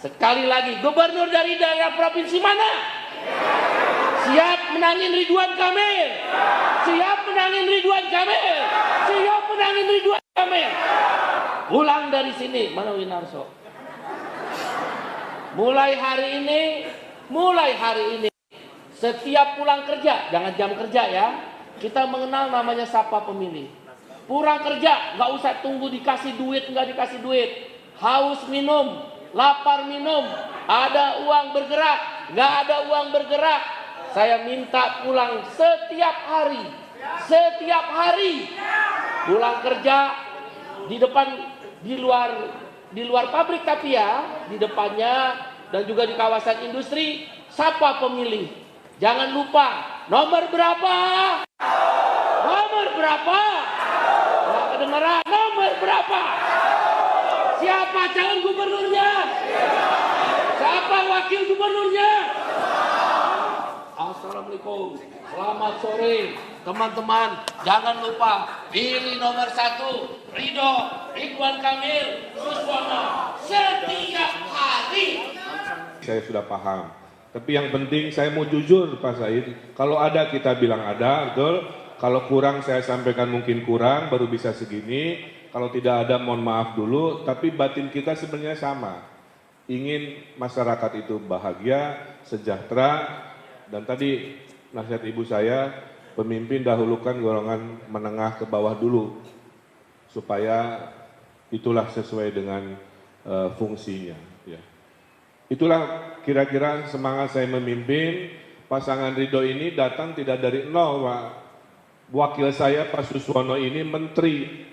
Sekali lagi, gubernur dari daerah provinsi mana? Siap menangin Ridwan Kamil. Siap menangin Ridwan Kamil. Siap menangin Ridwan Kamil. Pulang dari sini, mana Winarso? Mulai hari ini, setiap pulang kerja, jangan jam kerja ya, kita mengenal namanya sapa pemilih. Pulang kerja, nggak usah tunggu dikasih duit, nggak dikasih duit. Haus minum, lapar minum, ada uang bergerak, nggak ada uang bergerak. Saya minta pulang setiap hari, pulang kerja di depan, di luar pabrik tapi ya, di depannya dan juga di kawasan industri, sapa pemilih. Jangan lupa, nomor berapa? Nomor berapa? Nggak kedengeran, nomor berapa? Siapa calon gubernurnya? Siapa wakil gubernurnya? Assalamualaikum, selamat sore teman-teman. Jangan lupa pilih nomor 1 Ridwan Kamil Suswono setiap hari. Saya sudah paham, tapi yang penting saya mau jujur Pak Said. Kalau ada kita bilang ada, betul. Kalau kurang saya sampaikan mungkin kurang, baru bisa segini. Kalau tidak ada mohon maaf dulu, tapi batin kita sebenarnya sama. Ingin masyarakat itu bahagia, sejahtera, dan tadi nasihat ibu saya, pemimpin dahulukan golongan menengah ke bawah dulu, supaya itulah sesuai dengan fungsinya. Ya. Itulah kira-kira semangat saya memimpin. Pasangan Ridho ini datang tidak dari nol, Pak. Wakil saya Pak Suswono ini Menteri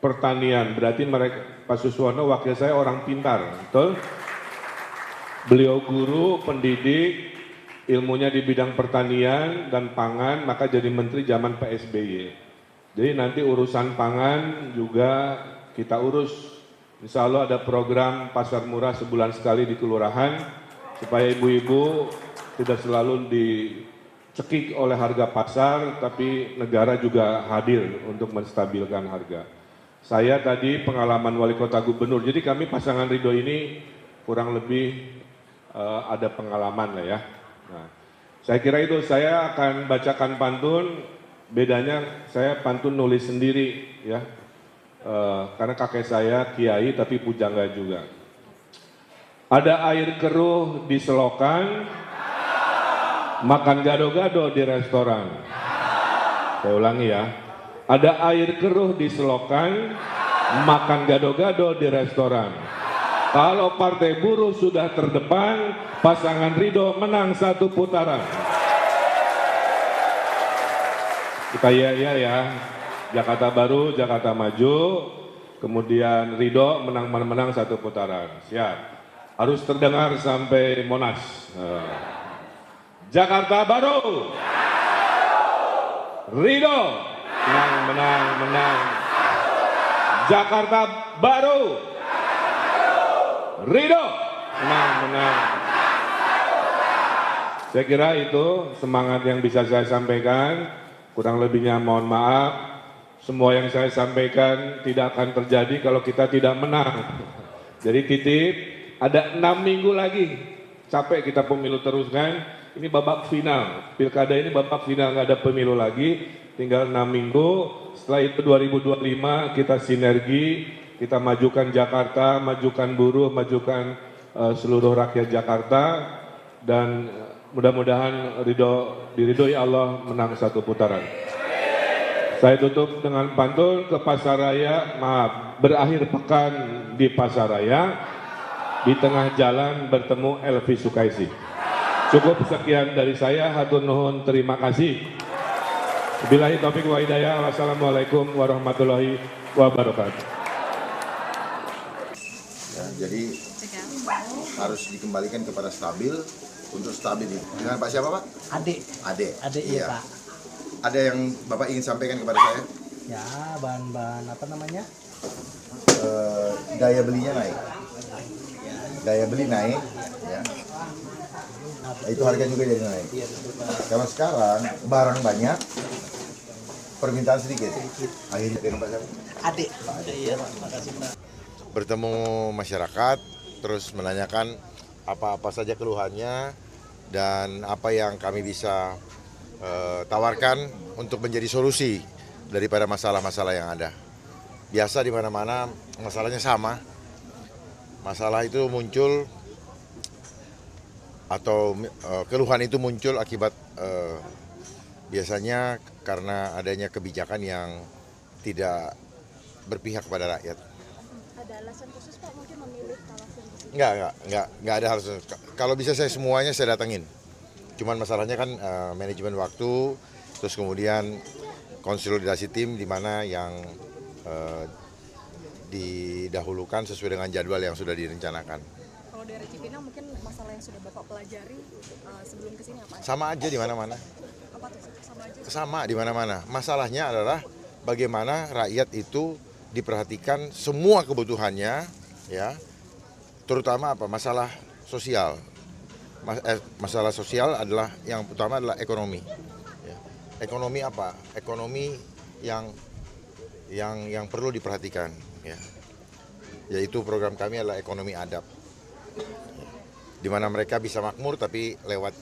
Pertanian, berarti Pak Suswono wakil saya orang pintar, betul? Beliau guru, pendidik, ilmunya di bidang pertanian dan pangan, maka jadi menteri zaman Pak SBY. Jadi nanti urusan pangan juga kita urus. Insya Allah ada program pasar murah sebulan sekali di kelurahan, supaya ibu-ibu tidak selalu dicekik oleh harga pasar, tapi negara juga hadir untuk menstabilkan harga. Saya tadi pengalaman wali kota gubernur, jadi kami pasangan Ridho ini kurang lebih ada pengalaman lah ya. Nah, saya kira itu, saya akan bacakan pantun, bedanya saya pantun nulis sendiri ya, karena kakek saya kiai tapi pujangga juga. Ada air keruh di selokan, makan gado-gado di restoran. Saya ulangi ya, ada air keruh di selokan, makan gado-gado di restoran. Kalau Partai Buruh sudah terdepan, pasangan Ridho menang 1 putaran. Kita ya, Jakarta Baru, Jakarta Maju, kemudian Ridho menang 1 putaran. Siap. Harus terdengar sampai Monas. Jakarta Baru. Ridho. Menang. Jakarta Baru. Ridho, menang. Saya kira itu semangat yang bisa saya sampaikan. Kurang lebihnya mohon maaf. Semua yang saya sampaikan tidak akan terjadi kalau kita tidak menang. Jadi titip, ada 6 minggu lagi. Capek kita pemilu terus kan. Ini babak final. Pilkada ini babak final, nggak ada pemilu lagi. Tinggal 6 minggu. Setelah itu 2025 kita sinergi. Kita majukan Jakarta, majukan buruh, majukan seluruh rakyat Jakarta, dan mudah-mudahan diridhoi Allah menang 1 putaran. Saya tutup dengan pantun, ke pasaraya, berakhir pekan di pasaraya, di tengah jalan bertemu Elvi Sukaisi. Cukup sekian dari saya, hatur nuhun, terima kasih. Billahi taufiq wa hidayah. Wassalamualaikum warahmatullahi wabarakatuh. Ya, jadi harus dikembalikan kepada stabil. Untuk stabil dengan Pak siapa Pak? Ade Iya Pak. Ada yang Bapak ingin sampaikan kepada saya? Ya, bahan-bahan apa namanya? Daya belinya naik. Daya beli naik, ya. Itu harga juga jadi naik. Karena sekarang barang banyak, permintaan sedikit. Akhirnya dengan Pak siapa? Ade. Iya Pak, makasih Pak. Bertemu masyarakat terus menanyakan apa-apa saja keluhannya dan apa yang kami bisa tawarkan untuk menjadi solusi daripada masalah-masalah yang ada. Biasa di mana-mana masalahnya sama. Masalah itu muncul atau keluhan itu muncul akibat biasanya karena adanya kebijakan yang tidak berpihak kepada rakyat. Ada alasan khusus Pak mungkin memilih kawasan di sini? Enggak ada alasan. Kalau bisa semuanya saya datangin. Cuman masalahnya kan manajemen waktu, terus kemudian konsolidasi tim di mana yang didahulukan sesuai dengan jadwal yang sudah direncanakan. Kalau dari Cipinang mungkin masalah yang sudah Bapak pelajari sebelum kesini apa? Sama aja di mana-mana. Apa tuh? Sama aja? Sama di mana-mana. Masalahnya adalah bagaimana rakyat itu diperhatikan semua kebutuhannya, ya, terutama apa? Masalah sosial. Masalah sosial adalah yang utama adalah ekonomi. Ya. Ekonomi apa? Ekonomi yang perlu diperhatikan, ya. Yaitu program kami adalah ekonomi adab. Di mana mereka bisa makmur tapi lewat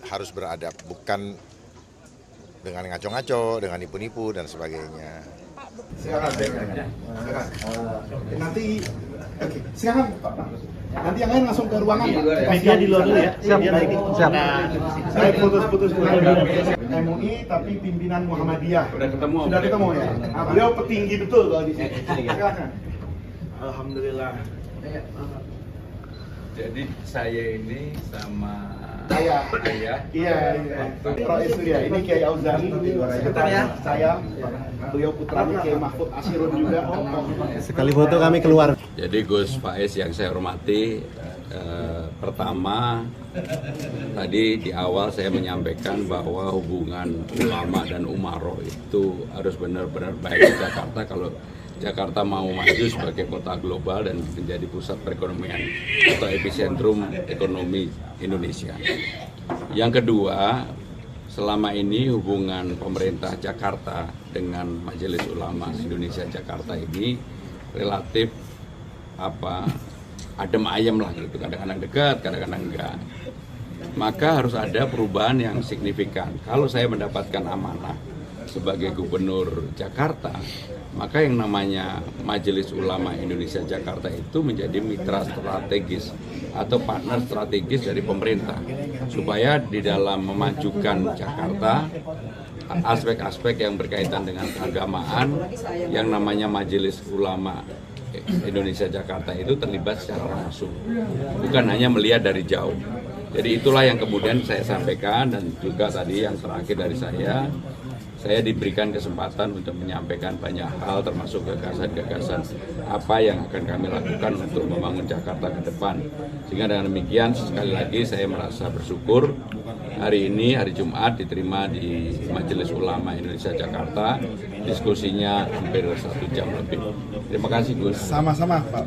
harus beradab, bukan dengan ngaco-ngaco, dengan nipu-nipu dan sebagainya. Silakan. Nanti oke, silakan Pak. Nanti yang lain langsung ke ruangan Pak. Media di luar dulu ya. Siap. Saya putus dulu. MUI tapi pimpinan Muhammadiyah. Sudah ketemu ya. Nah, beliau petinggi betul kalau di sini. Silakan. Alhamdulillah. Jadi saya ini sama Ayah. Iya. Rois Surya, ini Kiai Auzani, sekretariat saya. Beliau putranya Kiai Mahfud Asirun juga. Sekali foto kami keluar. Jadi Gus Faiz yang saya hormati, pertama tadi di awal saya menyampaikan bahwa hubungan ulama dan umaroh itu harus benar-benar baik di Jakarta kalau Jakarta mau maju sebagai kota global dan menjadi pusat perekonomian atau epicentrum ekonomi Indonesia. Yang kedua, selama ini hubungan pemerintah Jakarta dengan Majelis Ulama Indonesia Jakarta ini relatif adem ayem lah gitu, kadang-kadang dekat, kadang-kadang enggak. Maka harus ada perubahan yang signifikan. Kalau saya mendapatkan amanah sebagai gubernur Jakarta, maka yang namanya Majelis Ulama Indonesia Jakarta itu menjadi mitra strategis atau partner strategis dari pemerintah supaya di dalam memajukan Jakarta aspek-aspek yang berkaitan dengan keagamaan yang namanya Majelis Ulama Indonesia Jakarta itu terlibat secara langsung, bukan hanya melihat dari jauh. Jadi itulah yang kemudian saya sampaikan, dan juga tadi yang terakhir dari saya diberikan kesempatan untuk menyampaikan banyak hal termasuk gagasan-gagasan apa yang akan kami lakukan untuk membangun Jakarta ke depan. Sehingga dengan demikian sekali lagi saya merasa bersyukur hari ini, hari Jumat, diterima di Majelis Ulama Indonesia Jakarta. Diskusinya hampir 1 jam lebih. Terima kasih Gus. Sama-sama Pak.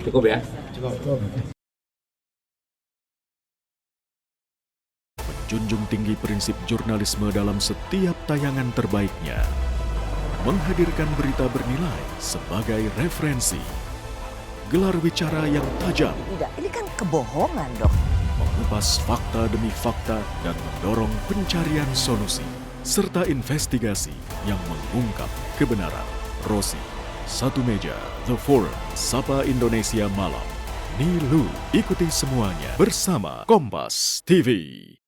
Cukup ya? Cukup. Junjung tinggi prinsip jurnalisme dalam setiap tayangan terbaiknya. Menghadirkan berita bernilai sebagai referensi. Gelar bicara yang tajam. Tidak, ini kan kebohongan dok. Mengupas fakta demi fakta dan mendorong pencarian solusi. Serta investigasi yang mengungkap kebenaran. Rosi, Satu Meja, The Forum, Sapa Indonesia Malam. Nilu, ikuti semuanya bersama Kompas TV.